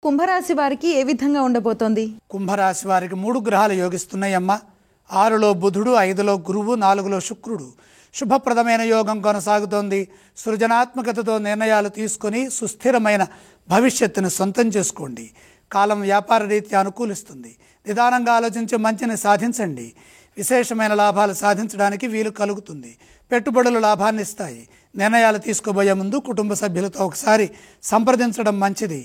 కుంభరాశి వారికి ఏ విధంగా ఉండబోతోంది? కుంభరాశి వారికి 3 గ్రహాలు యోగిస్తున్నాయమ్మ. 6లో బుధుడు, 5లో గురువు, 4లో శుక్రుడు. శుభప్రదమైన యోగం కొనసాగుతోంది. సృజనాత్మకతతో నిర్ణయాలు తీసుకొని సుస్థిరమైన భవిష్యత్తును సొంతం చేసుకోండి. కాలం వ్యాపార రీత్యా అనుకూలిస్తుంది. నిదానంగా ఆలోచించి మంచిని సాధించండి. విశేషమైన లాభాలు సాధించడానికి వీలు కలుగుతుంది. పెట్టుబడులు లాభాన్ని ఇస్తాయి. నిర్ణయాలు తీసుకోబోయే ముందు కుటుంబ సభ్యులతో ఒకసారి సంప్రదించడం మంచిది.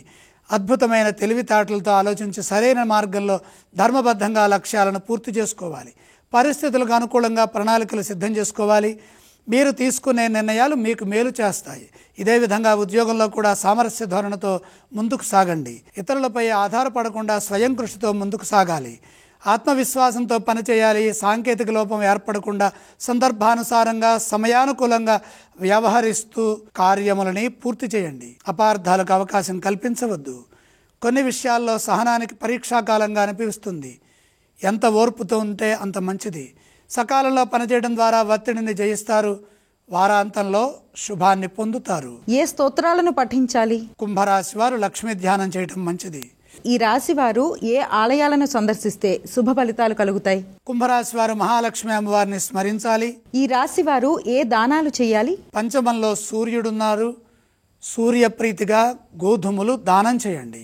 అద్భుతమైన తెలివితేటలతో ఆలోచించి సరైన మార్గంలో ధర్మబద్ధంగా లక్ష్యాలను పూర్తి చేసుకోవాలి. పరిస్థితులకు అనుకూలంగా ప్రణాళికలు సిద్ధం చేసుకోవాలి. మీరు తీసుకునే నిర్ణయాలు మీకు మేలు చేస్తాయి. ఇదే విధంగా ఉద్యోగంలో కూడా సామరస్య ధోరణితో ముందుకు సాగండి. ఇతరులపై ఆధారపడకుండా స్వయం కృషితో ముందుకు సాగాలి. ఆత్మవిశ్వాసంతో పనిచేయాలి. సాంకేతిక లోపం ఏర్పడకుండా సందర్భానుసారంగా సమయానుకూలంగా వ్యవహరిస్తూ కార్యములని పూర్తి చేయండి. అపార్థాలకు అవకాశం కల్పించవద్దు. కొన్ని విషయాల్లో సహనానికి పరీక్షాకాలంగా అనిపిస్తుంది. ఎంత ఓర్పుతో ఉంటే అంత మంచిది. సకాలంలో పనిచేయడం ద్వారా ఒత్తిడిని జయిస్తారు. వారాంతంలో శుభాన్ని పొందుతారు. ఏ స్తోత్రాలను పఠించాలి? కుంభరాశి వారు లక్ష్మీ ధ్యానం చేయడం మంచిది. ఈ రాశి వారు ఏ ఆలయాలను సందర్శిస్తే శుభ ఫలితాలు కలుగుతాయి? కుంభరాశి వారు మహాలక్ష్మి అమ్మవారిని స్మరించాలి. ఈ రాశి వారు ఏ దానాలు చేయాలి? పంచమంలో సూర్యుడున్నారు. సూర్యప్రీతిగా గోధుమలు దానం చేయండి.